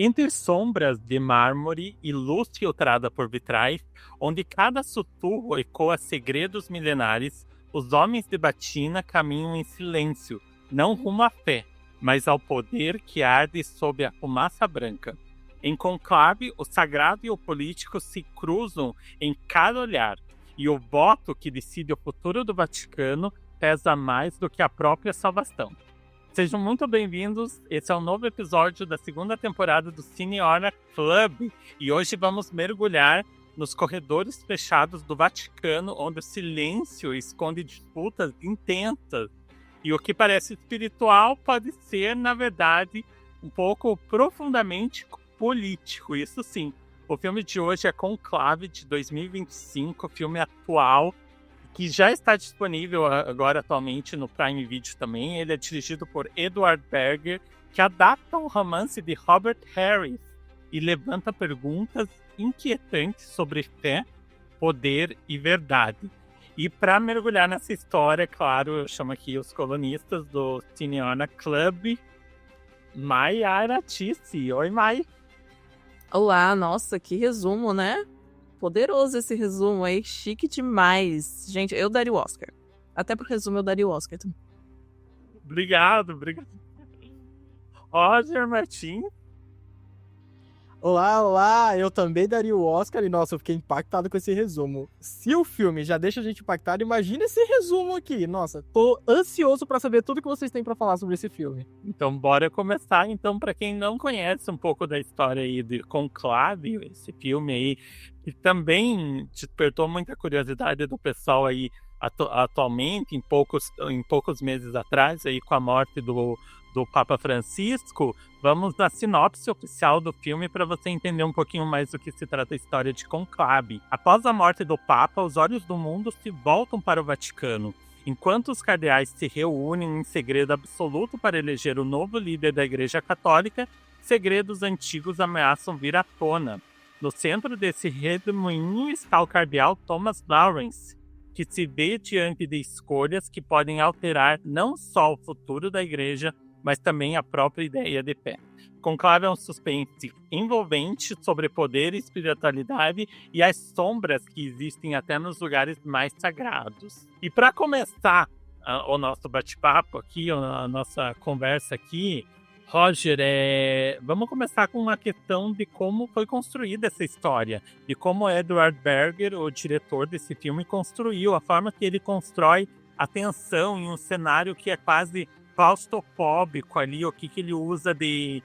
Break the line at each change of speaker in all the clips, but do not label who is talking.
Entre sombras de mármore e luz filtrada por vitrais, onde cada sussurro ecoa segredos milenares, os homens de batina caminham em silêncio, não rumo à fé, mas ao poder que arde sob a fumaça branca. Em conclave, o sagrado e o político se cruzam em cada olhar, e o voto que decide o futuro do Vaticano pesa mais do que a própria salvação. Sejam muito bem-vindos, esse é um novo episódio da segunda temporada do Cineora Club, e hoje vamos mergulhar nos corredores fechados do Vaticano, onde o silêncio esconde disputas intensas, e o que parece espiritual pode ser, na verdade, um pouco profundamente político, isso sim. O filme de hoje é Conclave, de 2025, filme atual, que já está disponível agora atualmente no Prime Video também. Ele é dirigido por Edward Berger, que adapta um romance de Robert Harris e levanta perguntas inquietantes sobre fé, poder e verdade. E para mergulhar nessa história, claro, eu chamo aqui os colunistas do Cineona Club, Mai Aratice. Oi, Mai.
Olá, nossa, que resumo, né? Poderoso esse resumo aí, chique demais. Gente, eu daria o Oscar. Até pro resumo eu daria o Oscar também.
Obrigado. Roger Martins.
Olá, eu também daria o Oscar e, nossa, eu fiquei impactado com esse resumo. Se o filme já deixa a gente impactado, imagina esse resumo aqui. Nossa, tô ansioso pra saber tudo que vocês têm pra falar sobre esse filme.
Então, bora começar. Então, para quem não conhece um pouco da história aí de Conclave, esse filme aí, que também despertou muita curiosidade do pessoal aí atualmente, em poucos meses atrás, aí com a morte do Papa Francisco. Vamos na sinopse oficial do filme para você entender um pouquinho mais do que se trata a história de Conclave. Após a morte do Papa, os olhos do mundo se voltam para o Vaticano. Enquanto os cardeais se reúnem em segredo absoluto para eleger o novo líder da Igreja Católica, segredos antigos ameaçam vir à tona. No centro desse redemoinho está o cardeal Thomas Lawrence, que se vê diante de escolhas que podem alterar não só o futuro da Igreja, mas também a própria ideia de fé. Conclave é um suspense envolvente sobre poder e espiritualidade e as sombras que existem até nos lugares mais sagrados. E para começar o nosso bate-papo aqui, a nossa conversa aqui, Roger, vamos começar com uma questão de como foi construída essa história, de como Edward Berger, o diretor desse filme, construiu, a forma que ele constrói a tensão em um cenário que é quase claustrofóbico ali, o que ele usa de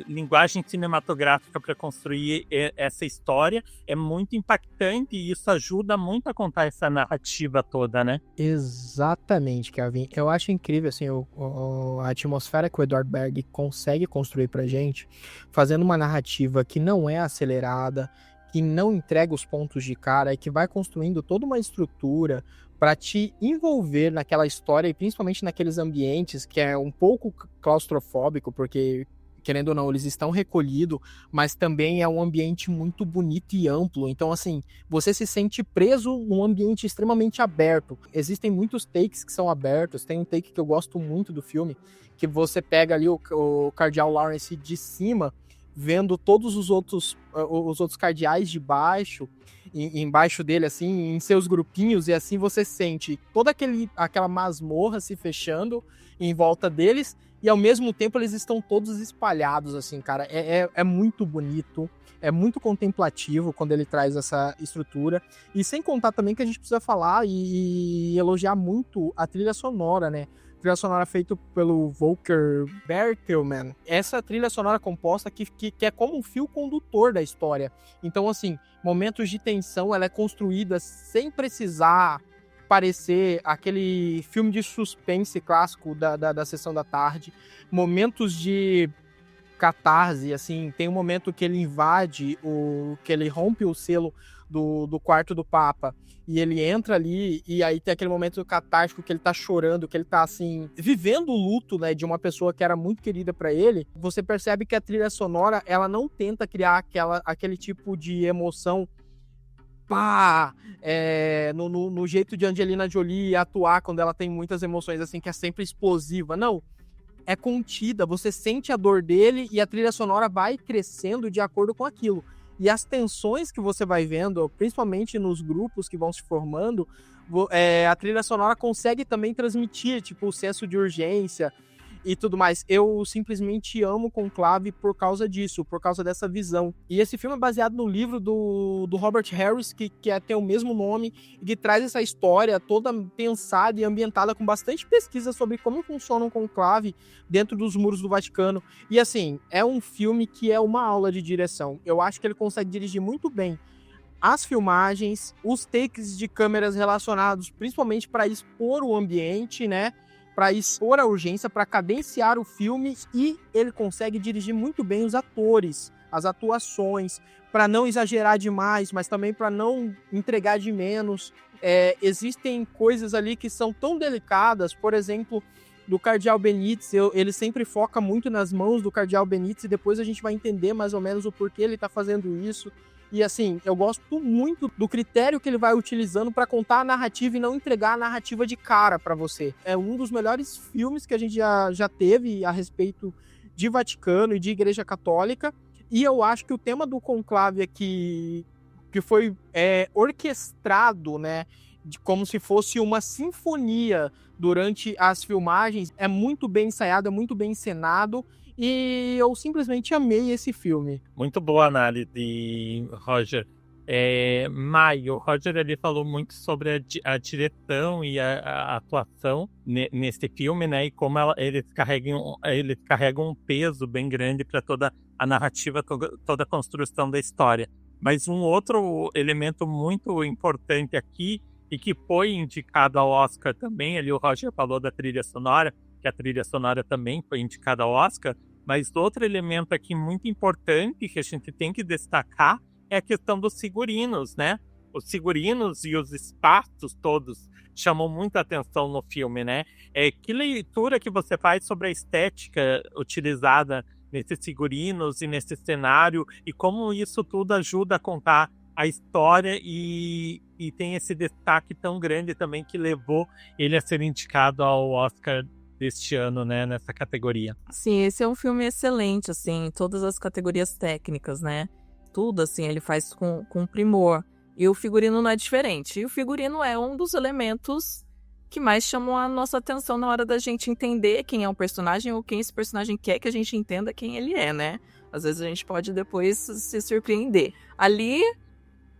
linguagem cinematográfica para construir essa história é muito impactante e isso ajuda muito a contar essa narrativa toda, né?
Exatamente, Kevin. Eu acho incrível assim, a atmosfera que o Edward Berg consegue construir pra gente, fazendo uma narrativa que não é acelerada, que não entrega os pontos de cara e que vai construindo toda uma estrutura para te envolver naquela história e principalmente naqueles ambientes que é um pouco claustrofóbico, porque, querendo ou não, eles estão recolhidos, mas também é um ambiente muito bonito e amplo. Então, assim, você se sente preso num ambiente extremamente aberto. Existem muitos takes que são abertos. Tem um take que eu gosto muito do filme, que você pega ali o cardeal Lawrence de cima, vendo todos os outros cardeais de baixo, embaixo dele, assim, em seus grupinhos, e assim você sente toda aquela masmorra se fechando em volta deles, e ao mesmo tempo eles estão todos espalhados, assim, cara. É muito bonito, é muito contemplativo quando ele traz essa estrutura, e sem contar também que a gente precisa falar e elogiar muito a trilha sonora, né? Trilha sonora feita pelo Volker Bertelmann. Essa trilha sonora composta que é como um fio condutor da história. Então, assim, momentos de tensão, ela é construída sem precisar parecer aquele filme de suspense clássico da sessão da tarde. Momentos de catarse, assim, tem um momento que ele invade, que ele rompe o selo do quarto do Papa, e ele entra ali, e aí tem aquele momento catártico que ele tá chorando, que ele tá, assim, vivendo o luto, né, de uma pessoa que era muito querida pra ele. Você percebe que a trilha sonora, ela não tenta criar aquele tipo de emoção no jeito de Angelina Jolie atuar quando ela tem muitas emoções, assim, que é sempre explosiva. Não. é contida, você sente a dor dele e a trilha sonora vai crescendo de acordo com aquilo. E as tensões que você vai vendo, principalmente nos grupos que vão se formando, a trilha sonora consegue também transmitir, tipo, o senso de urgência e tudo mais. Eu simplesmente amo Conclave por causa disso, por causa dessa visão. E esse filme é baseado no livro do Robert Harris, que tem o mesmo nome, e que traz essa história toda pensada e ambientada com bastante pesquisa sobre como funciona um conclave dentro dos muros do Vaticano. E assim, é um filme que é uma aula de direção. Eu acho que ele consegue dirigir muito bem as filmagens, os takes de câmeras relacionados principalmente para expor o ambiente, né? Para expor a urgência, para cadenciar o filme, e ele consegue dirigir muito bem os atores, as atuações, para não exagerar demais, mas também para não entregar de menos. Existem coisas ali que são tão delicadas, por exemplo, do Cardeal Benítez, ele sempre foca muito nas mãos do Cardeal Benítez, e depois a gente vai entender mais ou menos o porquê ele está fazendo isso. E assim, eu gosto muito do critério que ele vai utilizando para contar a narrativa e não entregar a narrativa de cara para você. É um dos melhores filmes que a gente já teve a respeito de Vaticano e de Igreja Católica. E eu acho que o tema do conclave aqui, que foi orquestrado, né, como se fosse uma sinfonia durante as filmagens, é muito bem ensaiado, é muito bem encenado. E eu simplesmente amei esse filme.
Muito boa análise, Roger. O Roger ele falou muito sobre a direção e a atuação nesse filme, né? E como eles carregam um peso bem grande para toda a narrativa, toda a construção da história. Mas um outro elemento muito importante aqui, e que foi indicado ao Oscar também, ali o Roger falou da trilha sonora, que a trilha sonora também foi indicada ao Oscar, mas outro elemento aqui muito importante que a gente tem que destacar é a questão dos figurinos, né? Os figurinos e os espaços todos chamam muita atenção no filme, né? Que leitura que você faz sobre a estética utilizada nesses figurinos e nesse cenário, e como isso tudo ajuda a contar a história e tem esse destaque tão grande também que levou ele a ser indicado ao Oscar deste ano, né, nessa categoria.
Sim, esse é um filme excelente, assim, em todas as categorias técnicas, né? Tudo, assim, ele faz com primor. E o figurino não é diferente. E o figurino é um dos elementos que mais chamam a nossa atenção na hora da gente entender quem é o personagem ou quem esse personagem quer que a gente entenda quem ele é, né? Às vezes a gente pode depois se surpreender. Ali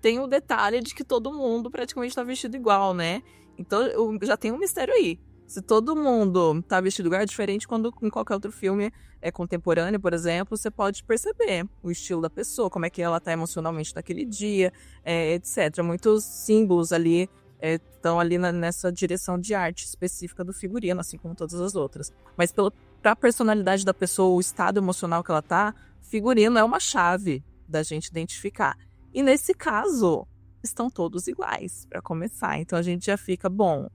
tem o detalhe de que todo mundo praticamente tá vestido igual, né? Então já tem um mistério aí. Se todo mundo tá vestido igual, é diferente quando em qualquer outro filme contemporâneo, por exemplo, você pode perceber o estilo da pessoa, como é que ela tá emocionalmente naquele dia, etc. Muitos símbolos ali estão ali nessa direção de arte específica do figurino, assim como todas as outras. Mas pra personalidade da pessoa, o estado emocional que ela tá, figurino é uma chave da gente identificar. E nesse caso, estão todos iguais, para começar. Então a gente já fica, bom,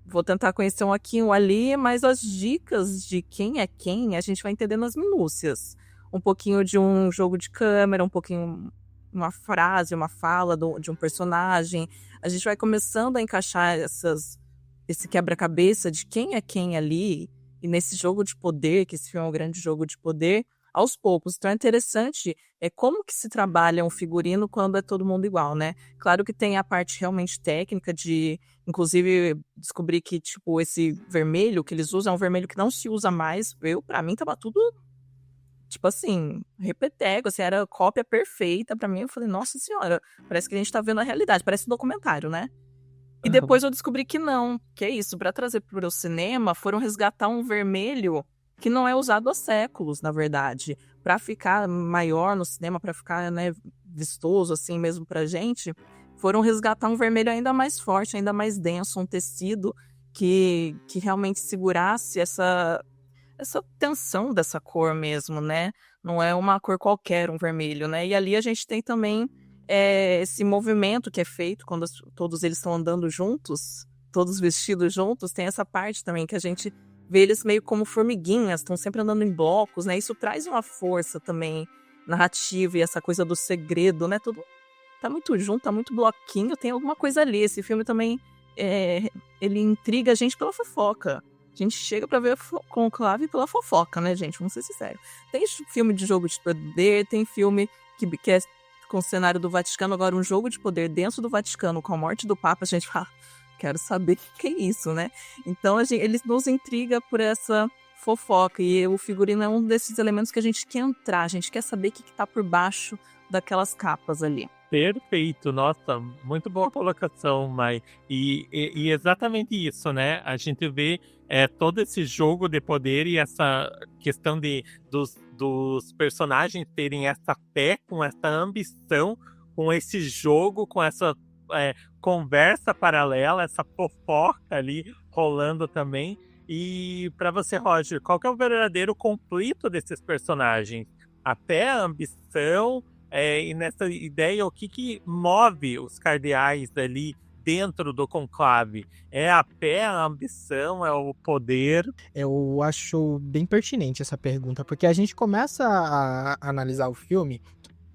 vou tentar conhecer um aqui, um ali, mas as dicas de quem é quem, a gente vai entender nas minúcias. Um pouquinho de um jogo de câmera, um pouquinho uma frase, uma fala de um personagem. A gente vai começando a encaixar esse quebra-cabeça de quem é quem ali, e nesse jogo de poder, que esse filme é um grande jogo de poder, aos poucos. Então é interessante como que se trabalha um figurino quando é todo mundo igual, né? Claro que tem a parte realmente técnica de, inclusive, descobrir que, tipo, esse vermelho que eles usam é um vermelho que não se usa mais. Pra mim, tava tudo, tipo assim, repeteco, assim, era cópia perfeita. Pra mim, eu falei, nossa senhora, parece que a gente tá vendo a realidade, parece um documentário, né? E depois eu descobri que não, que é isso, pra trazer pro cinema, foram resgatar um vermelho que não é usado há séculos, na verdade, para ficar maior no cinema, para ficar, né, vistoso assim mesmo pra gente, foram resgatar um vermelho ainda mais forte, ainda mais denso, um tecido que realmente segurasse essa tensão dessa cor mesmo, né? Não é uma cor qualquer, um vermelho, né? E ali a gente tem também esse movimento que é feito quando todos eles estão andando juntos, todos vestidos juntos, tem essa parte também que a gente vê eles meio como formiguinhas, estão sempre andando em blocos, né? Isso traz uma força também narrativa e essa coisa do segredo, né? Tudo tá muito junto, tá muito bloquinho, tem alguma coisa ali. Esse filme também, ele intriga a gente pela fofoca. A gente chega pra ver Conclave pela fofoca, né, gente? Vamos ser sinceros. Tem filme de jogo de poder, tem filme que é com o cenário do Vaticano. Agora, um jogo de poder dentro do Vaticano, com a morte do Papa, a gente fala, quero saber o que é isso, né? Então, ele nos intriga por essa fofoca. E o figurino é um desses elementos que a gente quer entrar. A gente quer saber o que tá por baixo daquelas capas ali.
Perfeito, nossa, muito boa colocação, Mai. E exatamente isso, né? A gente vê todo esse jogo de poder e essa questão dos personagens terem essa fé, com essa ambição, com esse jogo, com essa conversa paralela, essa fofoca ali rolando também. E para você, Roger, qual que é o verdadeiro conflito desses personagens? A fé, a ambição... e nessa ideia, o que move os cardeais ali dentro do conclave? É a fé, a ambição, é o poder?
Eu acho bem pertinente essa pergunta, porque a gente começa a analisar o filme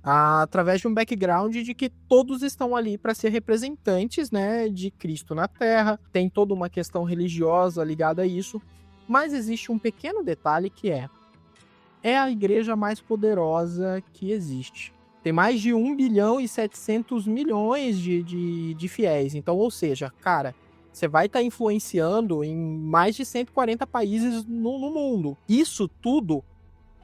através de um background de que todos estão ali para ser representantes, né, de Cristo na Terra. Tem toda uma questão religiosa ligada a isso, mas existe um pequeno detalhe que é a igreja mais poderosa que existe. Tem mais de 1 bilhão e 700 milhões de fiéis. Então, ou seja, cara, você vai estar influenciando em mais de 140 países no mundo. Isso tudo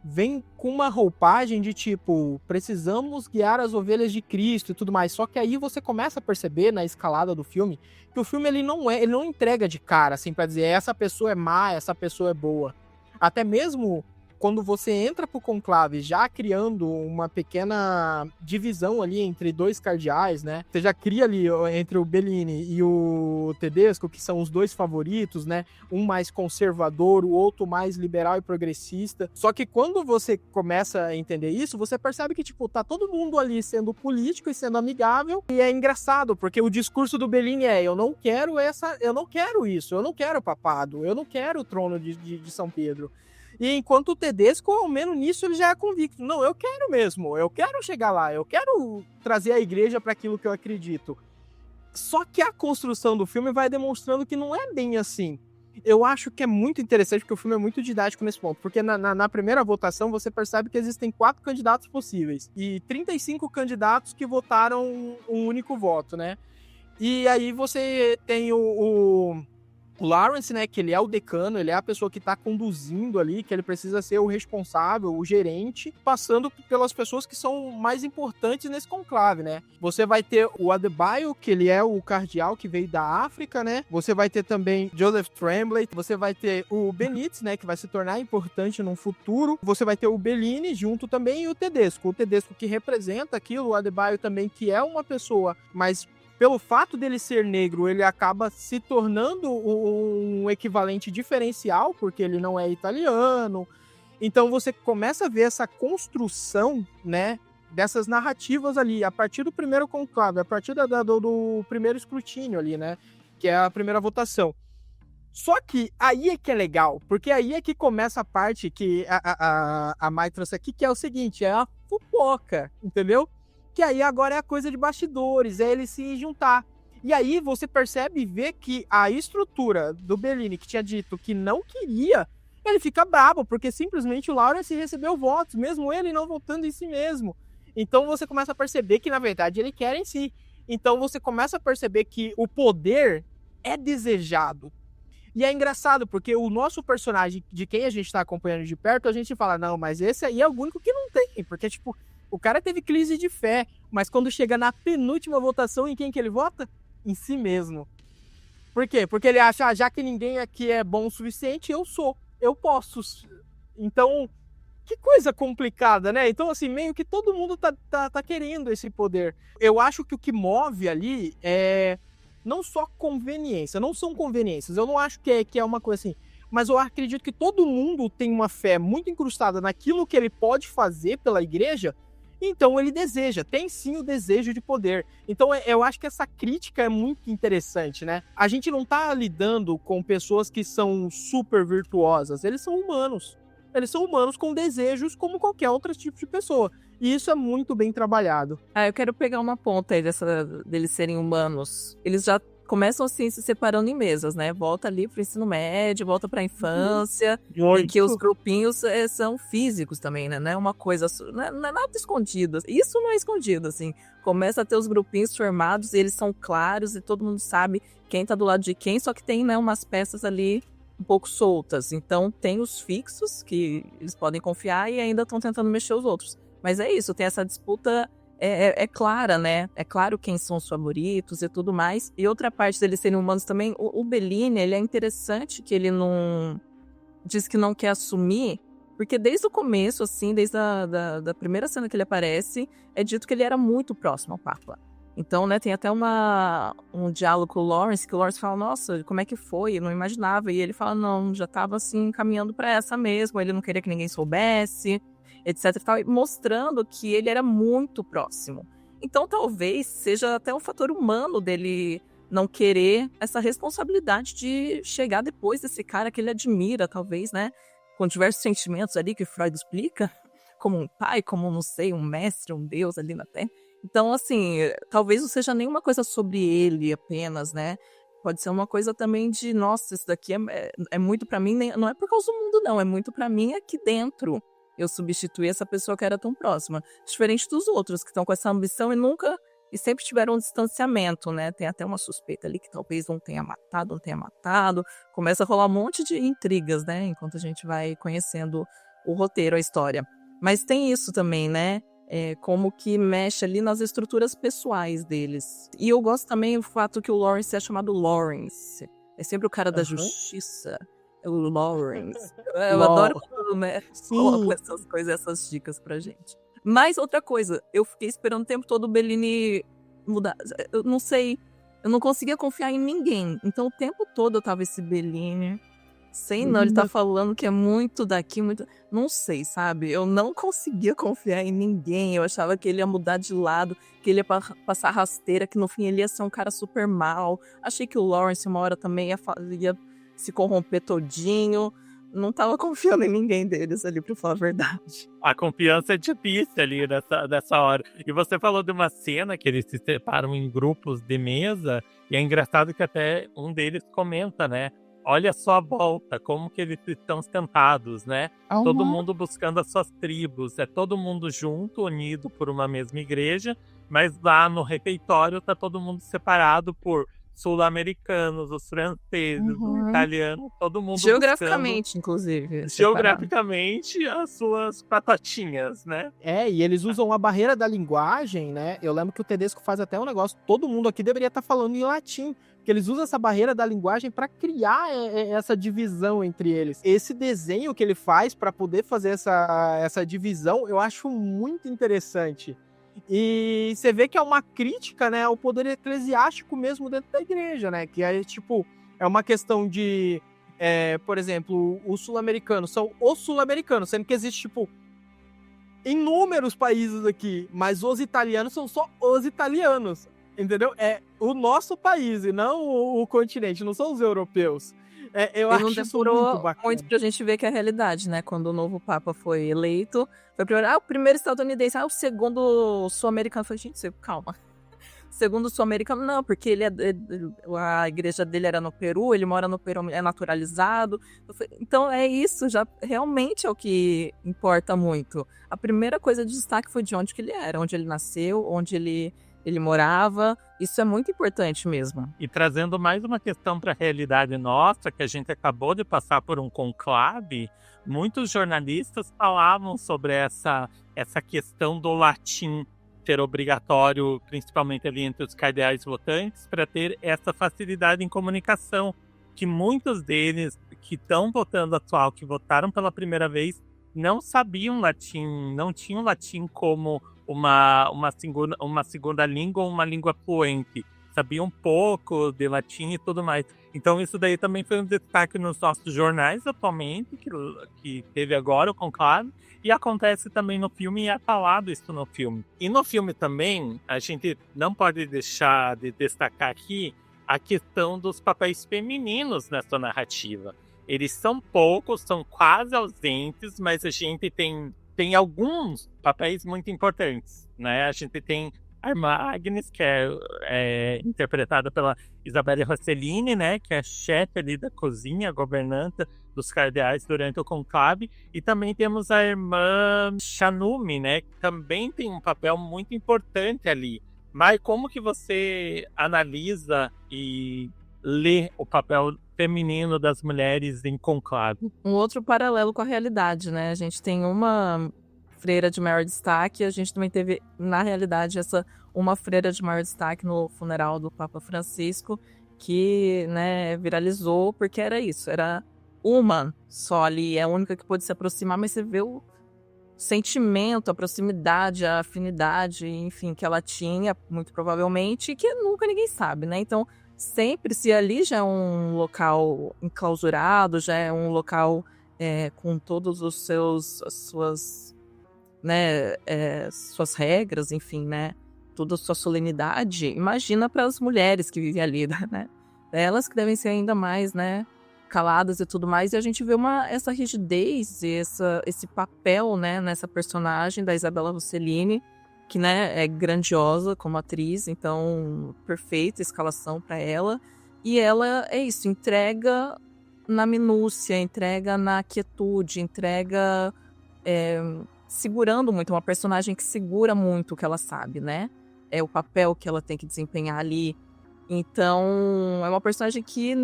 vem com uma roupagem de tipo, precisamos guiar as ovelhas de Cristo e tudo mais. Só que aí você começa a perceber na escalada do filme que o filme ele não entrega de cara, assim, pra dizer essa pessoa é má, essa pessoa é boa. Até mesmo quando você entra pro conclave já criando uma pequena divisão ali entre dois cardeais, né? Você já cria ali entre o Bellini e o Tedesco, que são os dois favoritos, né? Um mais conservador, o outro mais liberal e progressista. Só que quando você começa a entender isso, você percebe que, tipo, tá todo mundo ali sendo político e sendo amigável. E é engraçado, porque o discurso do Bellini eu não quero isso, eu não quero papado, eu não quero o trono de São Pedro. E enquanto o Tedesco, ao menos nisso, ele já é convicto. Não, eu quero mesmo, eu quero chegar lá, eu quero trazer a igreja para aquilo que eu acredito. Só que a construção do filme vai demonstrando que não é bem assim. Eu acho que é muito interessante, porque o filme é muito didático nesse ponto. Porque na primeira votação, você percebe que existem 4 candidatos possíveis. E 35 candidatos que votaram um único voto, né? E aí você tem o Lawrence, né, que ele é o decano, ele é a pessoa que tá conduzindo ali, que ele precisa ser o responsável, o gerente, passando pelas pessoas que são mais importantes nesse conclave, né? Você vai ter o Adebayo, que ele é o cardeal que veio da África, né? Você vai ter também Joseph Tremblay, você vai ter o Benítez, né, que vai se tornar importante no futuro. Você vai ter o Bellini junto também e o Tedesco que representa aquilo, o Adebayo também, que é uma pessoa mais... Pelo fato dele ser negro, ele acaba se tornando um equivalente diferencial, porque ele não é italiano. Então você começa a ver essa construção, né, dessas narrativas ali, a partir do primeiro conclave, a partir do primeiro escrutínio ali, né, que é a primeira votação. Só que aí é que é legal, porque aí é que começa a parte que a Mai trouxe aqui, que é o seguinte, é a fofoca, entendeu? Que aí agora é a coisa de bastidores, é ele se juntar. E aí você percebe e vê que a estrutura do Bellini, que tinha dito que não queria, ele fica bravo, porque simplesmente o Lawrence recebeu votos, mesmo ele não votando em si mesmo. Então você começa a perceber que, na verdade, ele quer em si. Então você começa a perceber que o poder é desejado. E é engraçado, porque o nosso personagem, de quem a gente tá acompanhando de perto, a gente fala, não, mas esse aí é o único que não tem, porque, tipo... O cara teve crise de fé, mas quando chega na penúltima votação, em quem que ele vota? Em si mesmo. Por quê? Porque ele acha, já que ninguém aqui é bom o suficiente, eu posso. Então, que coisa complicada, né? Então, assim, meio que todo mundo tá querendo esse poder. Eu acho que o que move ali é não só conveniência, não são conveniências. Eu não acho que é uma coisa assim. Mas eu acredito que todo mundo tem uma fé muito incrustada naquilo que ele pode fazer pela igreja. Então ele tem sim o desejo de poder. Então eu acho que essa crítica é muito interessante, né? A gente não tá lidando com pessoas que são super virtuosas, eles são humanos. Eles são humanos com desejos como qualquer outro tipo de pessoa. E isso é muito bem trabalhado.
Eu quero pegar uma ponta aí deles serem humanos. Eles já começam assim se separando em mesas, né? Volta ali pro ensino médio, volta pra infância, em
Muito.
que os grupinhos são físicos também, né? Não é uma coisa, não é nada escondido. Isso não é escondido, assim. Começa a ter os grupinhos formados e eles são claros e todo mundo sabe quem tá do lado de quem, só que tem, né, umas peças ali um pouco soltas. Então tem os fixos que eles podem confiar e ainda estão tentando mexer os outros. Mas é isso, tem essa disputa é clara, né? É claro quem são os favoritos e tudo mais. E outra parte deles serem humanos também, o Bellini, ele é interessante que ele não... diz que não quer assumir, porque desde o começo, assim, desde da primeira cena que ele aparece, é dito que ele era muito próximo ao Papa. Então, né, tem até um diálogo com o Lawrence, que o Lawrence fala, nossa, como é que foi? Eu não imaginava. E ele fala, não, já estava, assim, caminhando para essa mesmo. Ele não queria que ninguém soubesse, etc. E tal, mostrando que ele era muito próximo. Então, talvez seja até um fator humano dele não querer essa responsabilidade de chegar depois desse cara que ele admira, talvez, né? Com diversos sentimentos ali que Freud explica, como um pai, como, não sei, um mestre, um deus ali na Terra. Então, assim, talvez não seja nenhuma coisa sobre ele apenas, né? Pode ser uma coisa também de, nossa, isso daqui é muito pra mim, não é por causa do mundo, não, é muito pra mim aqui dentro. Eu substituí essa pessoa que era tão próxima. Diferente dos outros, que estão com essa ambição e sempre tiveram um distanciamento, né? Tem até uma suspeita ali que talvez um tenha matado. Começa a rolar um monte de intrigas, né? Enquanto a gente vai conhecendo o roteiro, a história. Mas tem isso também, né? Como que mexe ali nas estruturas pessoais deles. E eu gosto também do fato que o Lawrence é chamado Lawrence. É sempre o cara da justiça. É o Lawrence. Eu adoro quando, né, colocam essas coisas, essas dicas pra gente. Mas outra coisa, eu fiquei esperando o tempo todo o Bellini mudar. Eu não sei, eu não conseguia confiar em ninguém. Então o tempo todo eu tava esse Bellini. Sei não, ele tá falando que é muito daqui, muito... Não sei, sabe? Eu não conseguia confiar em ninguém. Eu achava que ele ia mudar de lado, que ele ia passar rasteira, que no fim ele ia ser um cara super mal. Achei que o Lawrence uma hora também ia se corromper todinho. Não tava confiando em ninguém deles ali, pra falar a verdade.
A confiança é difícil ali nessa hora. E você falou de uma cena que eles se separam em grupos de mesa, e é engraçado que até um deles comenta, né? Olha só a volta, como que eles estão sentados, né? Todo mundo buscando as suas tribos, é todo mundo junto, unido por uma mesma igreja, mas lá no refeitório tá todo mundo separado por sul-americanos, os franceses, os italianos, todo mundo
geograficamente, inclusive.
Geograficamente, as suas patotinhas, né?
E eles usam a barreira da linguagem, né? Eu lembro que o Tedesco faz até um negócio, todo mundo aqui deveria estar falando em latim, porque eles usam essa barreira da linguagem para criar essa divisão entre eles. Esse desenho que ele faz para poder fazer essa divisão, eu acho muito interessante. E você vê que é uma crítica, né, ao poder eclesiástico mesmo dentro da igreja, né? Que é tipo, é uma questão de, por exemplo, os sul-americanos são os sul-americanos, sendo que existe, tipo, inúmeros países aqui, mas os italianos são só os italianos, entendeu? É o nosso país e não o continente, não são os europeus. Eu acho isso muito bacana.
Muito pra gente ver que é a realidade, né? Quando o novo Papa foi eleito, foi o primeiro estadunidense, o segundo sul-americano. Eu falei, gente, calma. Segundo sul-americano, não, porque a igreja dele era no Peru, ele mora no Peru, é naturalizado. Então é isso, já realmente é o que importa muito. A primeira coisa de destaque foi de onde que ele era, onde ele nasceu, onde ele morava. Isso é muito importante mesmo.
E trazendo mais uma questão para a realidade nossa, que a gente acabou de passar por um conclave, muitos jornalistas falavam sobre essa questão do latim ser obrigatório, principalmente ali entre os cardeais votantes, para ter essa facilidade em comunicação, que muitos deles que estão votando atual, que votaram pela primeira vez, não sabiam latim, não tinham latim como uma segunda língua ou uma língua fluente. Sabiam pouco de latim e tudo mais. Então isso daí também foi um destaque nos nossos jornais atualmente, que teve agora o conclave, e acontece também no filme, e é falado isso no filme. E no filme também, a gente não pode deixar de destacar aqui a questão dos papéis femininos nessa narrativa. Eles são poucos, são quase ausentes, mas a gente tem alguns papéis muito importantes, né? A gente tem a irmã Agnes, que é interpretada pela Isabelle Rossellini, né, que é chefe ali da cozinha, governanta dos cardeais durante o conclave, e também temos a irmã Chanumi, né, que também tem um papel muito importante ali. Mas como que você analisa e lê o papel feminino das mulheres em conclave?
Um outro paralelo com a realidade, né? A gente tem uma freira de maior destaque, a gente também teve, na realidade, uma freira de maior destaque no funeral do Papa Francisco, que, né, viralizou, porque era isso, era uma só ali, é a única que pôde se aproximar, mas você vê o sentimento, a proximidade, a afinidade, enfim, que ela tinha, muito provavelmente, e que nunca ninguém sabe, né? Então, sempre, se ali já é um local enclausurado, já é um local com todos os suas, né, suas regras, enfim, né, toda a sua solenidade, imagina para as mulheres que vivem ali, né? Elas que devem ser ainda mais, né, caladas e tudo mais, e a gente vê essa rigidez e esse papel, né, nessa personagem da Isabella Rossellini, que, né, é grandiosa como atriz, então perfeita escalação para ela, e ela é isso, entrega na minúcia, entrega na quietude, entrega segurando muito, uma personagem que segura muito o que ela sabe, né, é o papel que ela tem que desempenhar ali. Então é uma personagem que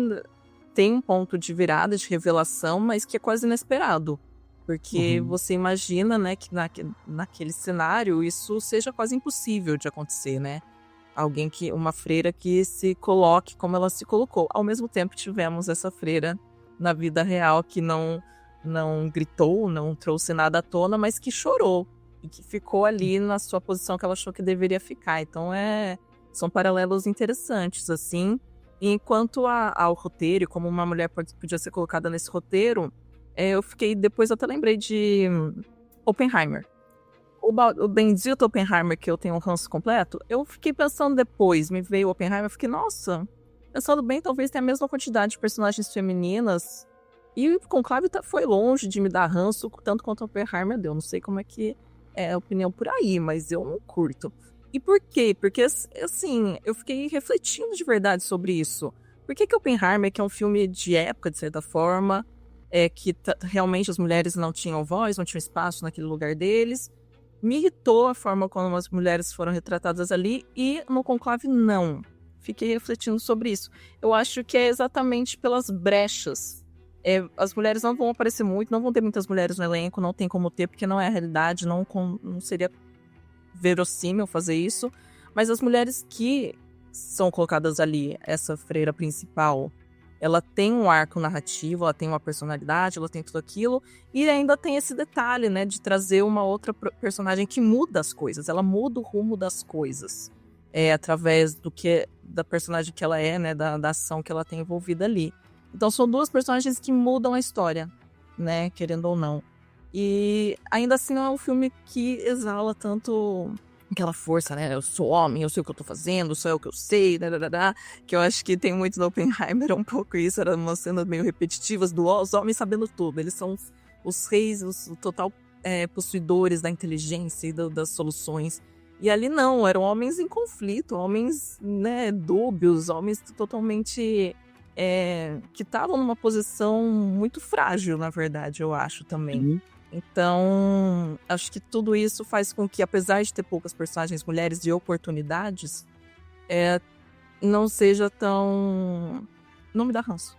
tem um ponto de virada, de revelação, mas que é quase inesperado. Porque você imagina, né, que naquele cenário isso seja quase impossível de acontecer, né? Uma freira que se coloque como ela se colocou. Ao mesmo tempo tivemos essa freira na vida real que não gritou, não trouxe nada à tona, mas que chorou. E que ficou ali na sua posição que ela achou que deveria ficar. Então são paralelos interessantes, assim. E enquanto ao roteiro, como uma mulher podia ser colocada nesse roteiro, eu depois até lembrei de Oppenheimer. O bendito Oppenheimer, que eu tenho um ranço completo, eu fiquei pensando depois, me veio o Oppenheimer, eu fiquei, nossa, pensando bem, talvez tenha a mesma quantidade de personagens femininas, e o Conclave foi longe de me dar ranço, tanto quanto o Oppenheimer deu. Não sei como é que é a opinião por aí, mas eu não curto. E por quê? Porque, assim, eu fiquei refletindo de verdade sobre isso. Por que Oppenheimer, que é um filme de época, de certa forma, que realmente as mulheres não tinham voz, não tinham espaço naquele lugar deles, me irritou a forma como as mulheres foram retratadas ali, e no Conclave não. Fiquei refletindo sobre isso. Eu acho que é exatamente pelas brechas. As mulheres não vão aparecer muito, não vão ter muitas mulheres no elenco, não tem como ter, porque não é a realidade, não seria verossímil fazer isso, mas as mulheres que são colocadas ali, essa freira principal, ela tem um arco narrativo, ela tem uma personalidade, ela tem tudo aquilo, e ainda tem esse detalhe, né, de trazer uma outra personagem que muda as coisas, ela muda o rumo das coisas, através da personagem que ela é, né, da ação que ela tem envolvida ali. Então são duas personagens que mudam a história, né, querendo ou não. E ainda assim não é um filme que exala tanto aquela força, né? Eu sou homem, eu sei o que eu tô fazendo, sou eu que eu sei, que eu acho que tem muito no Oppenheimer, um pouco isso, era umas cenas meio repetitivas os homens sabendo tudo, eles são os reis, os total possuidores da inteligência e das soluções. E ali não, eram homens em conflito, homens, né, dúbios, homens totalmente que estavam numa posição muito frágil, na verdade, eu acho também. Então, acho que tudo isso faz com que, apesar de ter poucas personagens mulheres de oportunidades, não seja tão... Não me dá ranço.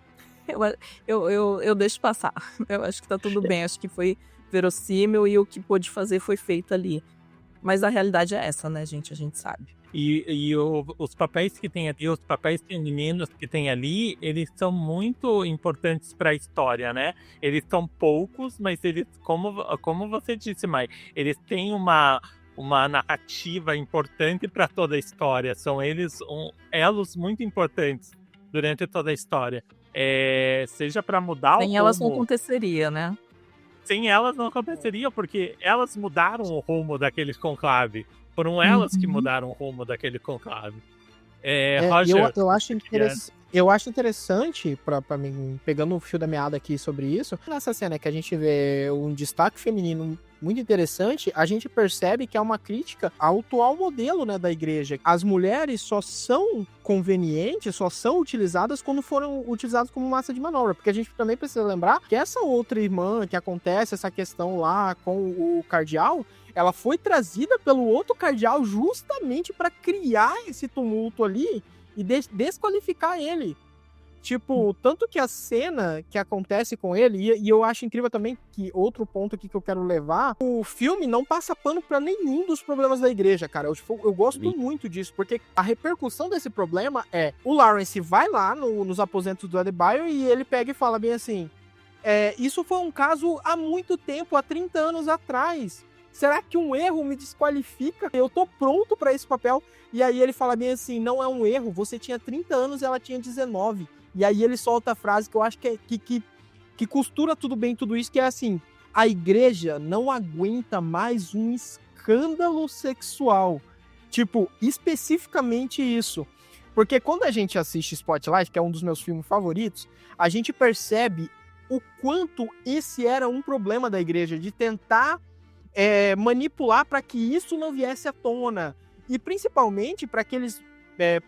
Eu deixo passar. Eu acho que tá tudo bem. Acho que foi verossímil e o que pôde fazer foi feito ali. Mas a realidade é essa, né, gente? A gente sabe.
E os papéis que tem ali, os papéis femininos que tem ali, eles são muito importantes para a história, né? Eles são poucos, mas eles, como você disse, Mai, eles têm uma narrativa importante para toda a história. São eles elos muito importantes durante toda a história. Seja para mudar
Sem elas não aconteceria, né?
Sem elas não aconteceria, porque elas mudaram o rumo daquele conclave. Foram elas que mudaram o rumo daquele conclave. Roger,
eu acho Eu acho interessante, pra mim, pegando o fio da meada aqui sobre isso, nessa cena que a gente vê um destaque feminino muito interessante, a gente percebe que é uma crítica ao atual modelo, né, da igreja. As mulheres só são convenientes, só são utilizadas quando foram utilizadas como massa de manobra, porque a gente também precisa lembrar que essa outra irmã que acontece, essa questão lá com o cardeal, ela foi trazida pelo outro cardeal justamente para criar esse tumulto ali e desqualificar ele. Tipo, tanto que a cena que acontece com ele, e eu acho incrível também que outro ponto aqui que eu quero levar, o filme não passa pano pra nenhum dos problemas da igreja, cara. Eu gosto muito disso, porque a repercussão desse problema é, o Lawrence vai lá nos aposentos do Adebayo e ele pega e fala bem assim, isso foi um caso há muito tempo, há 30 anos atrás. Será que um erro me desqualifica? Eu tô pronto pra esse papel. E aí ele fala bem assim, não é um erro, você tinha 30 anos e ela tinha 19. E aí ele solta a frase que eu acho que costura tudo bem tudo isso, que é assim, a igreja não aguenta mais um escândalo sexual. Tipo, especificamente isso. Porque quando a gente assiste Spotlight, que é um dos meus filmes favoritos, a gente percebe o quanto esse era um problema da igreja, de tentar manipular para que isso não viesse à tona. E principalmente para aqueles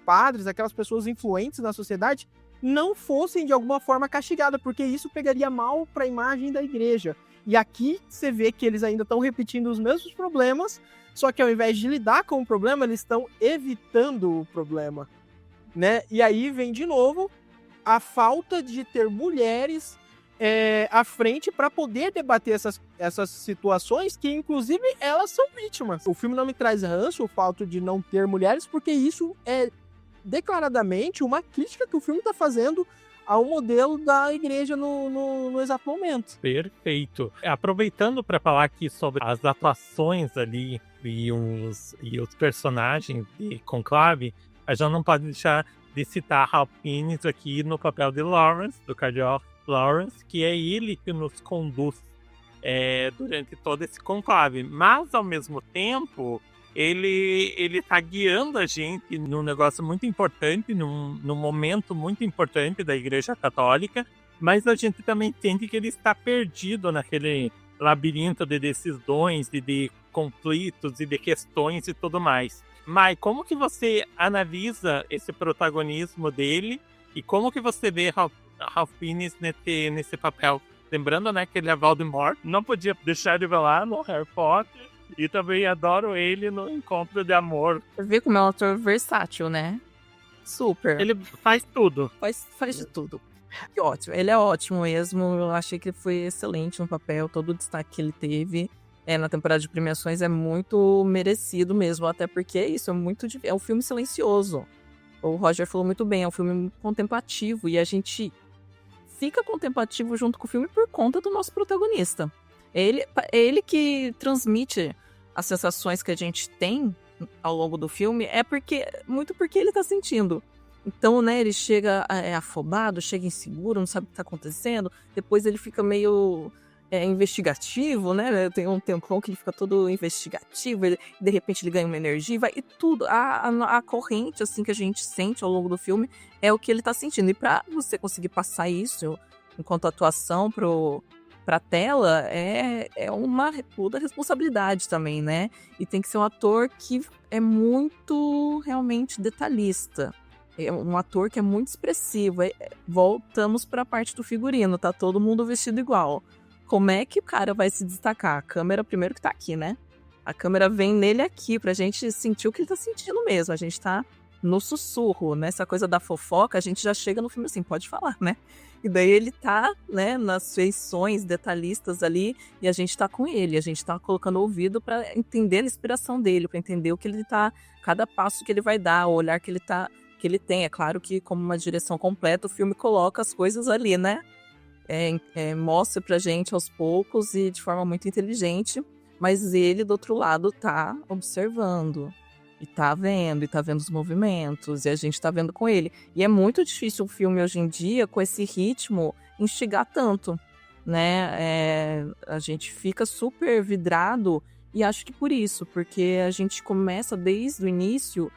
padres, aquelas pessoas influentes na sociedade, não fossem de alguma forma castigadas, porque isso pegaria mal para a imagem da igreja. E aqui você vê que eles ainda estão repetindo os mesmos problemas, só que ao invés de lidar com o problema, eles estão evitando o problema, né? E aí vem de novo a falta de ter mulheres à frente para poder debater essas situações que, inclusive, elas são vítimas. O filme não me traz ranço, o fato de não ter mulheres, porque isso é declaradamente uma crítica que o filme está fazendo ao modelo da igreja no exato momento.
Perfeito. Aproveitando para falar aqui sobre as atuações ali e os personagens de Conclave, a gente não pode deixar de citar Ralph Fiennes aqui no papel de Lawrence, do cardeal Lawrence, que é ele que nos conduz durante todo esse conclave. Mas, ao mesmo tempo, ele tá guiando a gente num negócio muito importante, num momento muito importante da Igreja Católica, mas a gente também entende que ele está perdido naquele labirinto de decisões e de conflitos e de questões e tudo mais. Mai, como que você analisa esse protagonismo dele e como que você vê Ralph Fiennes nesse papel? Lembrando, né, que ele é Voldemort, não podia deixar de ver lá no Harry Potter, e também adoro ele no Encontro de Amor.
Você vê como é um ator versátil, né? Super.
Ele faz tudo.
Faz de tudo. Que ótimo. Ele é ótimo mesmo. Eu achei que ele foi excelente no papel. Todo o destaque que ele teve na temporada de premiações é muito merecido mesmo. Até porque é isso, é um filme silencioso. O Roger falou muito bem, é um filme contemplativo. E a gente fica contemplativo junto com o filme por conta do nosso protagonista. Ele que transmite as sensações que a gente tem ao longo do filme, muito porque ele tá sentindo. Então, né, ele chega afobado, chega inseguro, não sabe o que tá acontecendo, depois ele fica meio investigativo, né, tem um tempão que ele fica todo investigativo, de repente ele ganha uma energia, e tudo, a corrente, assim, que a gente sente ao longo do filme é o que ele tá sentindo. E pra você conseguir passar isso, enquanto atuação pra tela, é uma puta responsabilidade também, né? E tem que ser um ator que é muito, realmente, detalhista. É um ator que é muito expressivo. Voltamos pra parte do figurino, tá todo mundo vestido igual. Como é que o cara vai se destacar? A câmera, primeiro que tá aqui, né? A câmera vem nele aqui, pra gente sentir o que ele tá sentindo mesmo. A gente tá no sussurro, né? Essa coisa da fofoca, a gente já chega no filme assim, pode falar, né? E daí ele tá, né, nas feições detalhistas ali, e a gente tá com ele, a gente tá colocando o ouvido pra entender a inspiração dele, pra entender o que ele tá, cada passo que ele vai dar, o olhar que ele tem. É claro que, como uma direção completa, o filme coloca as coisas ali, né? Mostra pra gente aos poucos e de forma muito inteligente, mas ele, do outro lado, tá observando. E tá vendo os movimentos, e a gente tá vendo com ele. E é muito difícil o filme hoje em dia, com esse ritmo, instigar tanto, né? A gente fica super vidrado, e acho que por isso, porque a gente começa desde o início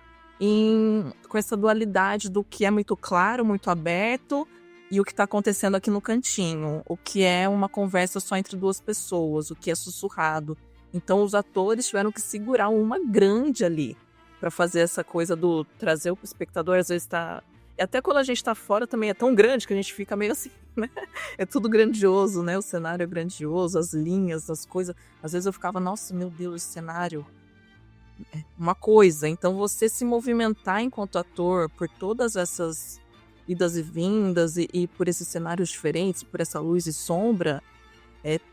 com essa dualidade do que é muito claro, muito aberto, e o que está acontecendo aqui no cantinho, o que é uma conversa só entre duas pessoas, o que é sussurrado. Então os atores tiveram que segurar uma grande ali para fazer essa coisa do trazer o espectador, às vezes tá... E até quando a gente tá fora também é tão grande que a gente fica meio assim, né? É tudo grandioso, né? O cenário é grandioso, as linhas, as coisas. Às vezes eu ficava, nossa, meu Deus, esse cenário é uma coisa. Então você se movimentar enquanto ator por todas essas idas e vindas e por esses cenários diferentes, por essa luz e sombra,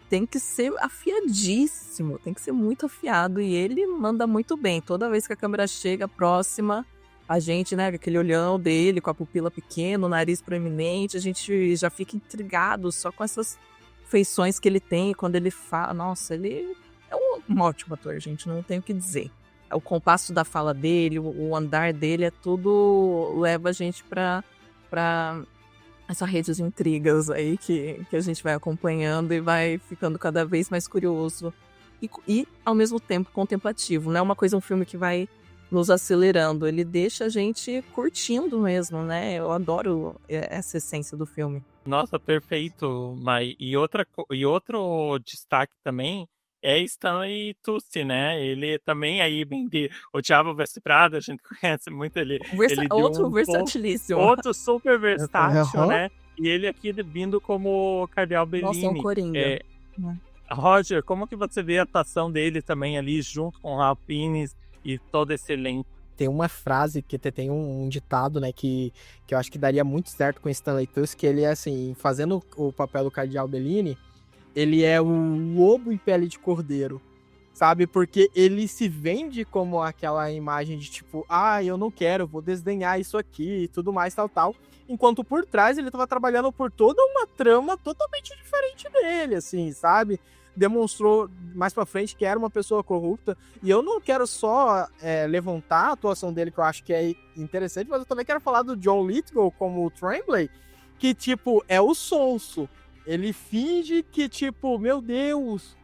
tem que ser afiadíssimo, tem que ser muito afiado. E ele manda muito bem. Toda vez que a câmera chega próxima, a gente, né, aquele olhão dele, com a pupila pequena, o nariz proeminente, a gente já fica intrigado só com essas feições que ele tem quando ele fala. Nossa, ele é um ótimo ator, gente, não tenho o que dizer. O compasso da fala dele, o andar dele, tudo leva a gente pra essa rede de intrigas aí que a gente vai acompanhando e vai ficando cada vez mais curioso e ao mesmo tempo contemplativo. Não é uma coisa, um filme que vai nos acelerando, ele deixa a gente curtindo mesmo, né? Eu adoro essa essência do filme.
Nossa, perfeito, Mai. E outro destaque também é Stanley Tucci, né? Ele também aí vem de O Diabo Veste Prada, a gente conhece muito ele. Ele de
Outro versatilíssimo.
Outro super versátil, né? E ele aqui vindo como Cardeal Bellini.
Nossa, é um coringa.
Roger, como que você vê a atuação dele também ali junto com o Ralph Fiennes e todo esse elenco?
Tem uma frase que tem um ditado, né, que eu acho que daria muito certo com o Stanley Tucci, que ele é assim, fazendo o papel do Cardeal Bellini, ele é o lobo em pele de cordeiro, sabe? Porque ele se vende como aquela imagem de tipo, eu não quero, vou desdenhar isso aqui e tudo mais, tal. Enquanto por trás ele tava trabalhando por toda uma trama totalmente diferente dele, assim, sabe? Demonstrou mais pra frente que era uma pessoa corrupta. E eu não quero só levantar a atuação dele, que eu acho que é interessante, mas eu também quero falar do John Lithgow como o Tremblay, que, tipo, é o sonso. Ele finge que, tipo, meu Deus,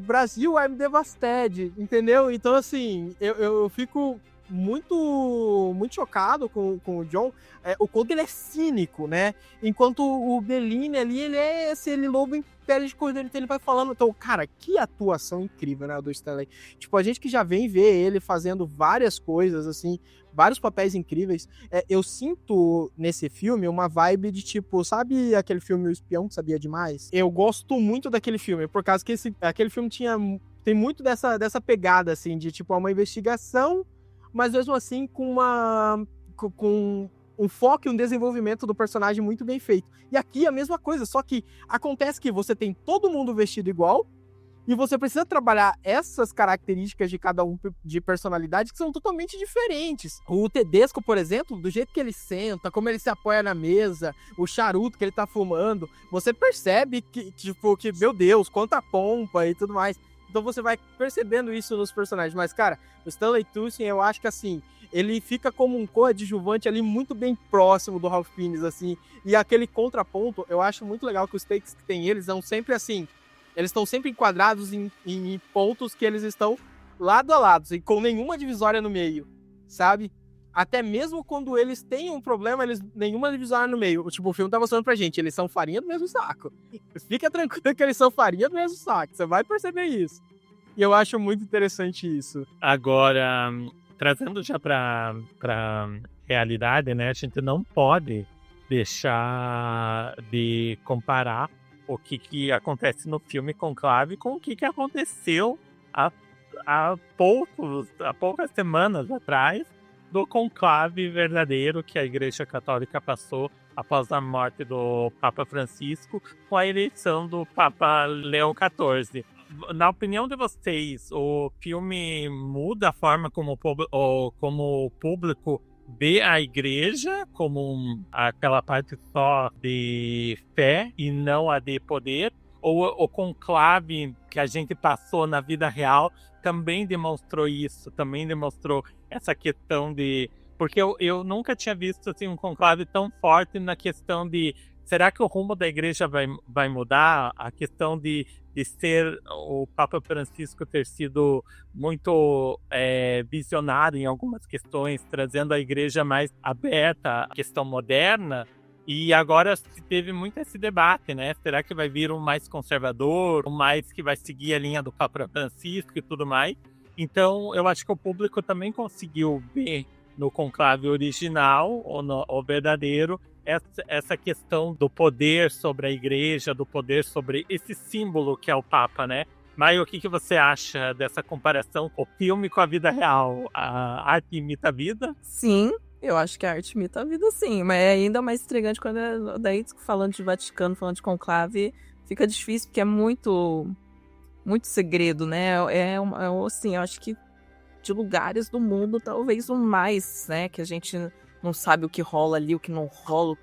Brasil, I'm devastated, entendeu? Então, assim, eu fico muito chocado com o John, o quanto ele é cínico, né? Enquanto o Bellini ali, ele é esse lobo em pele de cordeiro, então ele vai falando. Então, cara, que atuação incrível, né, do Stanley. Tipo, a gente que já vem ver ele fazendo várias coisas, assim, vários papéis incríveis. Eu sinto nesse filme uma vibe de tipo, sabe aquele filme O Espião que Sabia Demais? Eu gosto muito daquele filme, por causa que aquele filme tem muito dessa pegada, assim, de tipo, uma investigação, mas mesmo assim com um foco e um desenvolvimento do personagem muito bem feito. E aqui a mesma coisa, só que acontece que você tem todo mundo vestido igual, e você precisa trabalhar essas características de cada um de personalidade que são totalmente diferentes. O Tedesco, por exemplo, do jeito que ele senta, como ele se apoia na mesa, o charuto que ele tá fumando, você percebe que meu Deus, quanta pompa e tudo mais. Então você vai percebendo isso nos personagens. Mas, cara, o Stanley Tucci, eu acho que, assim, ele fica como um coadjuvante ali muito bem próximo do Ralph Fiennes, assim. E aquele contraponto, eu acho muito legal que os takes que tem eles são sempre assim. Eles estão sempre enquadrados em pontos que eles estão lado a lado, e com nenhuma divisória no meio, sabe? Até mesmo quando eles têm um problema, nenhuma divisória no meio. Tipo, o filme tá mostrando pra gente, eles são farinha do mesmo saco. Fica tranquilo que eles são farinha do mesmo saco, você vai perceber isso. E eu acho muito interessante isso.
Agora, trazendo já pra realidade, né? A gente não pode deixar de comparar o que acontece no filme Conclave com o que aconteceu há poucas semanas atrás do conclave verdadeiro que a Igreja Católica passou após a morte do Papa Francisco com a eleição do Papa Leão XIV. Na opinião de vocês, o filme muda a forma como o público vê a igreja como aquela parte só de fé e não a de poder? Ou o conclave que a gente passou na vida real também demonstrou isso, também demonstrou essa questão de... Porque eu nunca tinha visto assim, um conclave tão forte na questão de será que o rumo da igreja vai mudar? A questão de ser o Papa Francisco ter sido muito visionário em algumas questões, trazendo a igreja mais aberta à questão moderna. E agora se teve muito esse debate, né? Será que vai vir um mais conservador, um mais que vai seguir a linha do Papa Francisco e tudo mais? Então, eu acho que o público também conseguiu ver no conclave original, ou o verdadeiro, essa questão do poder sobre a igreja, do poder sobre esse símbolo que é o Papa, né? Maio, o que você acha dessa comparação, o filme com a vida real? A arte imita a vida?
Sim, eu acho que a arte imita a vida, sim. Mas é ainda mais intrigante quando daí falando de Vaticano, falando de conclave, fica difícil, porque é muito segredo, né? Assim, eu acho que de lugares do mundo, talvez o mais, né? Que a gente não sabe o que rola ali, o que não rola.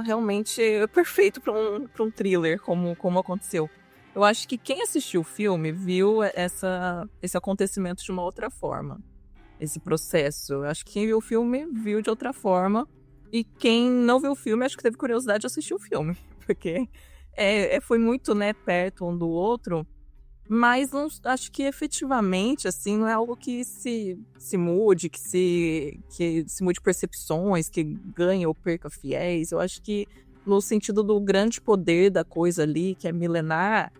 Realmente perfeito para um thriller, como aconteceu. Eu acho que quem assistiu o filme viu esse acontecimento de uma outra forma. Esse processo. Eu acho que quem viu o filme viu de outra forma. E quem não viu o filme, acho que teve curiosidade de assistir o filme. Porque foi muito, né, perto um do outro. Mas não, acho que efetivamente, assim, não é algo que se mude, que se mude percepções, que ganhe ou perca fiéis. Eu acho que no sentido do grande poder da coisa ali, que é milenar,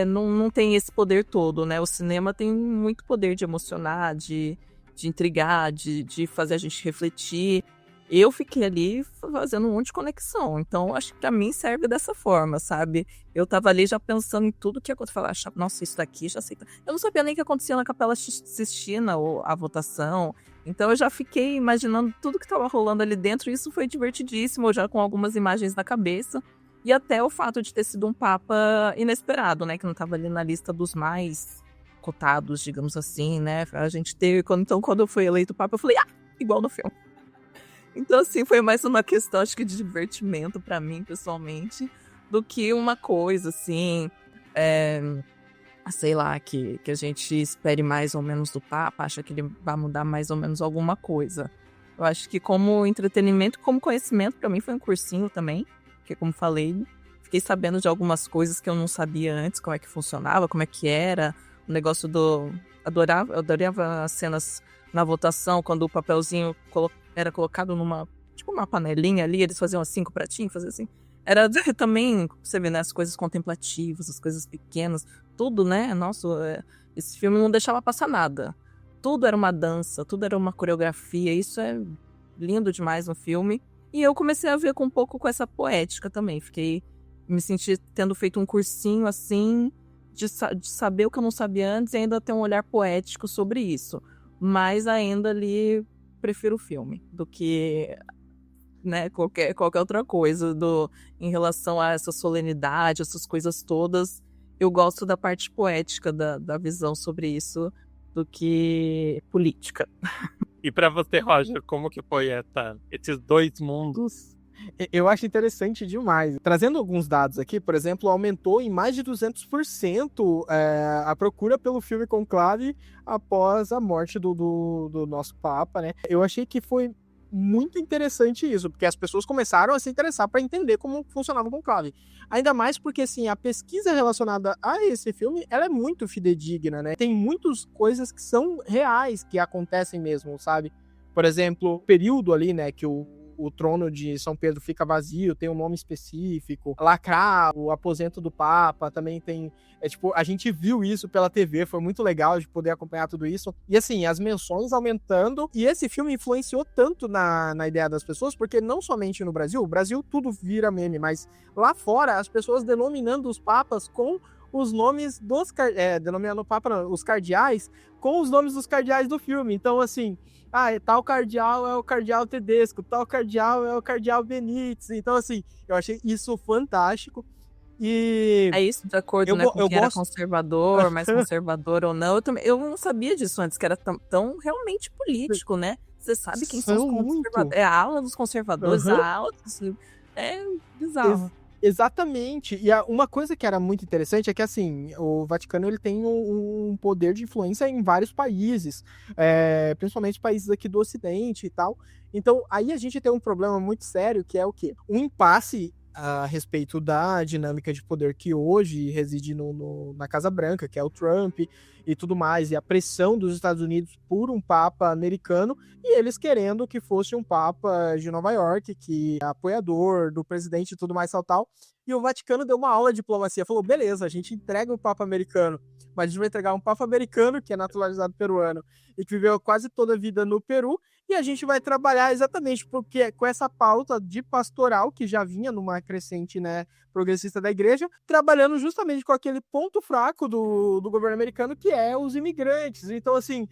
não tem esse poder todo, né? O cinema tem muito poder de emocionar, de intrigar, de fazer a gente refletir. Eu fiquei ali fazendo um monte de conexão. Então, acho que pra mim serve dessa forma, sabe? Eu tava ali já pensando em tudo que ia acontecer. Falar, nossa, isso daqui já sei. Eu não sabia nem o que acontecia na Capela Sistina, ou a votação. Então, eu já fiquei imaginando tudo que tava rolando ali dentro. E isso foi divertidíssimo, já com algumas imagens na cabeça. E até o fato de ter sido um papa inesperado, né? Que não tava ali na lista dos mais cotados, digamos assim, né? A gente teve... Então, quando eu fui eleito papa, eu falei, igual no filme. Então, assim, foi mais uma questão, acho que, de divertimento pra mim, pessoalmente, do que uma coisa, assim, sei lá, que a gente espere mais ou menos do Papa, acha que ele vai mudar mais ou menos alguma coisa. Eu acho que como entretenimento, como conhecimento, pra mim foi um cursinho também, porque, como falei, fiquei sabendo de algumas coisas que eu não sabia antes, como é que funcionava, como é que era, o negócio eu adorava as cenas na votação, quando o papelzinho era colocado numa, tipo uma panelinha ali, eles faziam assim com o pratinho, faziam assim. Era também, você vê, né, as coisas contemplativas, as coisas pequenas, tudo, né? Nossa, esse filme não deixava passar nada. Tudo era uma dança, tudo era uma coreografia, isso é lindo demais no filme. E eu comecei a ver com um pouco com essa poética também. Me senti tendo feito um cursinho, assim, de saber o que eu não sabia antes e ainda ter um olhar poético sobre isso. Mas ainda ali prefiro o filme do que, né, qualquer outra coisa em relação a essa solenidade, essas coisas todas. Eu gosto da parte poética da visão sobre isso do que política.
E pra você, Roger, como que foi esses dois mundos?
Eu acho interessante demais. Trazendo alguns dados aqui, por exemplo, aumentou em mais de 200% a procura pelo filme Conclave após a morte do nosso Papa, né? Eu achei que foi muito interessante isso, porque as pessoas começaram a se interessar para entender como funcionava o Conclave. Ainda mais porque, assim, a pesquisa relacionada a esse filme, ela é muito fidedigna, né? Tem muitas coisas que são reais, que acontecem mesmo, sabe? Por exemplo, o período ali, né, que o trono de São Pedro fica vazio, tem um nome específico. Lacrar o aposento do Papa também tem... a gente viu isso pela TV, foi muito legal de poder acompanhar tudo isso. E assim, as menções aumentando. E esse filme influenciou tanto na ideia das pessoas, porque não somente no Brasil, o Brasil tudo vira meme, mas lá fora as pessoas denominando os papas com os nomes denominando o Papa, os cardeais, com os nomes dos cardeais do filme. Então, assim... tal cardeal é o cardeal Tedesco, tal cardeal é o cardeal Benítez. Então, assim, eu achei isso fantástico. E...
É isso, de acordo, né, com quem era conservador, mais conservador ou não. Eu não sabia disso antes, que era tão realmente político, né? Você sabe quem são os conservadores. É a ala dos conservadores, a ala dos... É bizarro.
Exatamente. E uma coisa que era muito interessante é que, assim, o Vaticano ele tem um poder de influência em vários países, principalmente países aqui do Ocidente e tal. Então, aí a gente tem um problema muito sério, que é o quê? Um impasse a respeito da dinâmica de poder que hoje reside na Casa Branca, que é o Trump e tudo mais, e a pressão dos Estados Unidos por um papa americano, e eles querendo que fosse um papa de Nova York, que é apoiador do presidente e tudo mais, tal. E o Vaticano deu uma aula de diplomacia, falou, beleza, a gente entrega o papa americano, mas a gente vai entregar um papa americano, que é naturalizado peruano, e que viveu quase toda a vida no Peru, e a gente vai trabalhar exatamente porque com essa pauta de pastoral, que já vinha numa crescente, né, progressista da igreja, trabalhando justamente com aquele ponto fraco do governo americano, que é os imigrantes. Então, assim,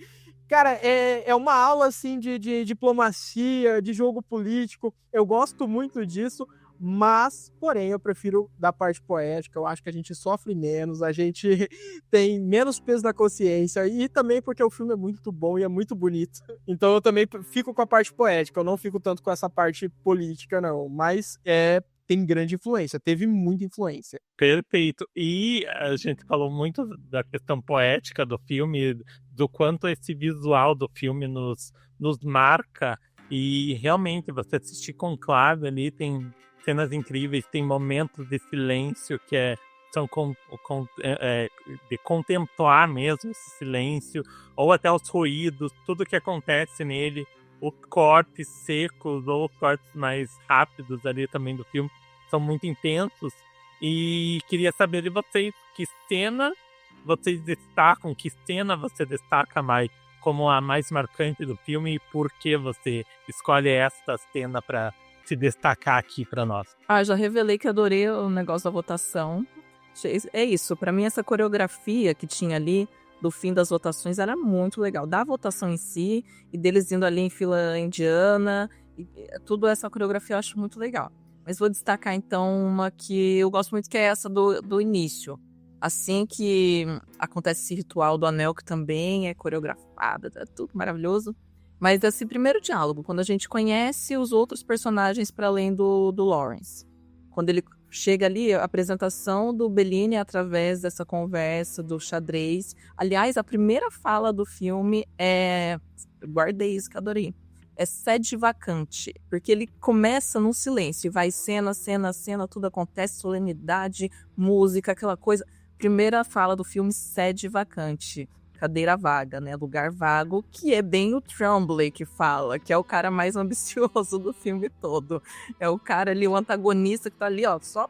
cara, é uma aula, assim, de diplomacia, de jogo político. Eu gosto muito disso, mas, porém, eu prefiro da parte poética. Eu acho que a gente sofre menos, a gente tem menos peso na consciência, e também porque o filme é muito bom e é muito bonito. Então eu também fico com a parte poética, eu não fico tanto com essa parte política, não. Mas tem grande influência, teve muita influência.
Perfeito. E a gente falou muito da questão poética do filme, do quanto esse visual do filme nos marca. E realmente, você assistir Conclave ali, tem cenas incríveis, tem momentos de silêncio que são de contemplar mesmo esse silêncio, ou até os ruídos, tudo que acontece nele, os cortes secos ou os cortes mais rápidos ali também do filme, são muito intensos. E queria saber de vocês, que cena vocês destacam, que cena você destaca mais como a mais marcante do filme, e por que você escolhe esta cena para se destacar aqui para nós?
Já revelei que adorei o negócio da votação. É isso, para mim essa coreografia que tinha ali do fim das votações era muito legal. Da votação em si, e deles indo ali em fila indiana, e tudo essa coreografia eu acho muito legal. Mas vou destacar então uma que eu gosto muito, que é essa do início. Assim que acontece esse ritual do anel, que também é coreografado, é tudo maravilhoso. Mas esse primeiro diálogo, quando a gente conhece os outros personagens para além do Lawrence. Quando ele chega ali, a apresentação do Bellini através dessa conversa, do xadrez. Aliás, a primeira fala do filme guardei isso que adorei. É sede vacante, porque ele começa num silêncio, e vai cena, tudo acontece, solenidade, música, aquela coisa. Primeira fala do filme, sede vacante. Cadeira vaga, né? Lugar vago, que é bem o Tremblay que fala, que é o cara mais ambicioso do filme todo. É o cara ali, o antagonista que tá ali, ó, só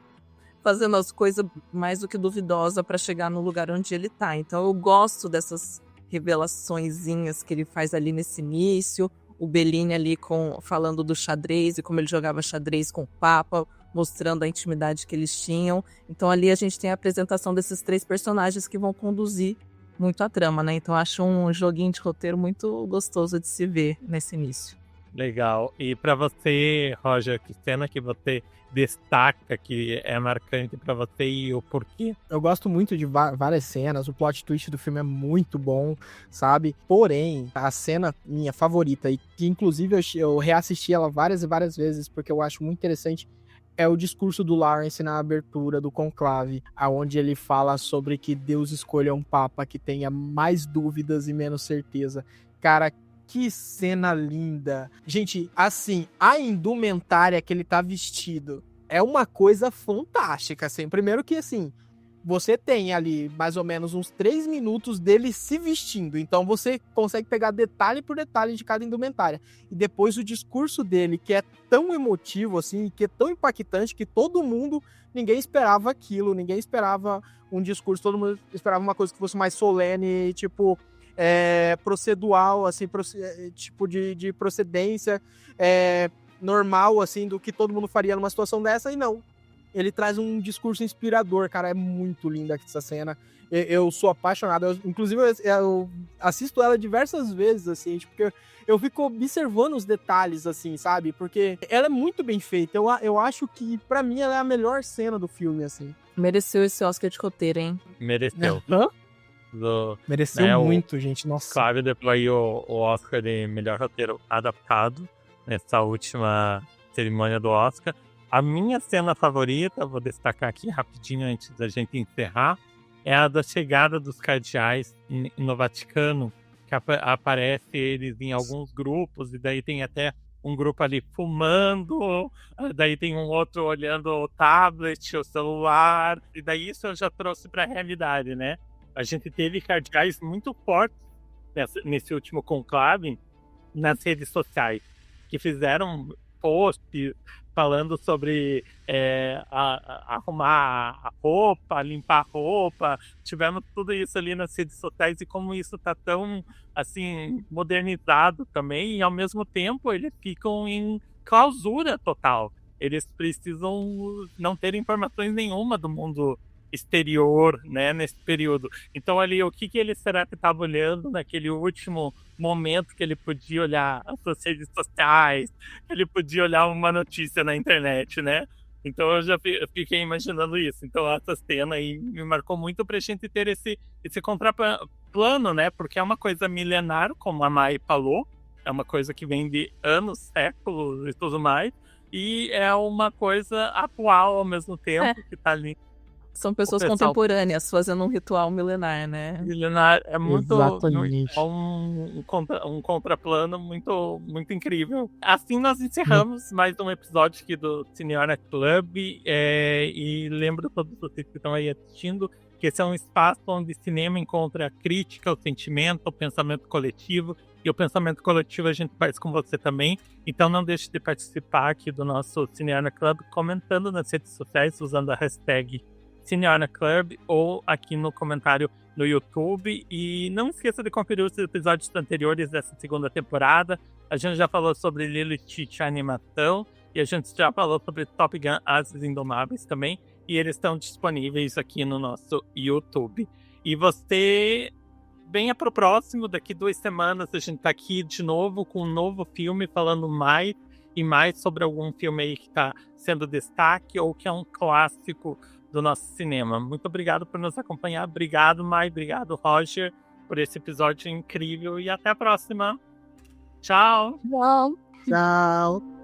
fazendo as coisas mais do que duvidosas para chegar no lugar onde ele tá. Então eu gosto dessas revelaçõezinhas que ele faz ali nesse início. O Bellini ali falando do xadrez e como ele jogava xadrez com o Papa, mostrando a intimidade que eles tinham. Então ali a gente tem a apresentação desses três personagens que vão conduzir muito a trama, né? Então acho um joguinho de roteiro muito gostoso de se ver nesse início.
Legal. E para você, Roger, que cena que você destaca, que é marcante para você, e o porquê?
Eu gosto muito de várias cenas, o plot twist do filme é muito bom, sabe? Porém, a cena minha favorita, e que inclusive eu reassisti ela várias e várias vezes, porque eu acho muito interessante, é o discurso do Lawrence na abertura do conclave, aonde ele fala sobre que Deus escolha um papa que tenha mais dúvidas e menos certeza. Cara, que cena linda. Gente, assim, a indumentária que ele tá vestido é uma coisa fantástica, assim. Primeiro que, assim, você tem ali mais ou menos uns 3 minutos dele se vestindo, então você consegue pegar detalhe por detalhe de cada indumentária. E depois o discurso dele, que é tão emotivo, assim, que é tão impactante, que ninguém esperava aquilo, ninguém esperava um discurso, todo mundo esperava uma coisa que fosse mais solene, tipo, procedural, assim, tipo de procedência normal, assim, do que todo mundo faria numa situação dessa, e não. Ele traz um discurso inspirador, cara, é muito linda essa cena. Eu sou apaixonado, inclusive eu assisto ela diversas vezes, assim, tipo, porque eu fico observando os detalhes, assim, sabe? Porque ela é muito bem feita, eu acho que, pra mim, ela é a melhor cena do filme, assim.
Mereceu esse Oscar de roteiro, hein?
Mereceu.
Mereceu muito, gente, nossa.
Claro, depois o Oscar de melhor roteiro adaptado, nessa última cerimônia do Oscar. A minha cena favorita, vou destacar aqui rapidinho antes da gente encerrar, é a da chegada dos cardeais no Vaticano, que aparece eles em alguns grupos, e daí tem até um grupo ali fumando, daí tem um outro olhando o tablet, o celular, e daí isso eu já trouxe para a realidade, né? A gente teve cardeais muito fortes nesse último conclave nas redes sociais, que fizeram posts falando sobre arrumar a roupa, limpar a roupa. Tivemos tudo isso ali nas redes sociais e como isso está tão assim modernizado também, e ao mesmo tempo eles ficam em clausura total. Eles precisam não ter informações nenhuma do mundo exterior, né, nesse período. Então ali, o que ele será que estava olhando naquele último momento que ele podia olhar as suas redes sociais, que ele podia olhar uma notícia na internet, né? Então eu já fiquei imaginando isso. Então essa cena aí me marcou muito pra gente ter esse contraplano, né? Porque é uma coisa milenar, como a Mai falou, é uma coisa que vem de anos, séculos e tudo mais, e é uma coisa atual ao mesmo tempo, que tá ali.
São pessoas contemporâneas fazendo um ritual milenar, né?
Milenar é muito.
Exatamente.
É um contraplano muito, muito incrível. Assim nós encerramos mais um episódio aqui do Cineora Club. E lembro a todos vocês que estão aí assistindo que esse é um espaço onde cinema encontra a crítica, o sentimento, o pensamento coletivo. E o pensamento coletivo a gente faz com você também. Então não deixe de participar aqui do nosso Cineora Club comentando nas redes sociais usando a hashtag Cineora Club ou aqui no comentário no YouTube. E não esqueça de conferir os episódios anteriores dessa segunda temporada. A gente já falou sobre Lilo e Stitch, a animação, e a gente já falou sobre Top Gun: Ases Indomáveis também, e eles estão disponíveis aqui no nosso YouTube. E você venha pro próximo, daqui 2 semanas a gente tá aqui de novo com um novo filme, falando mais e mais sobre algum filme aí que tá sendo destaque ou que é um clássico do nosso cinema. Muito obrigado por nos acompanhar. Obrigado, Mai. Obrigado, Roger, por esse episódio incrível. E até a próxima. Tchau.
Tchau.
Tchau.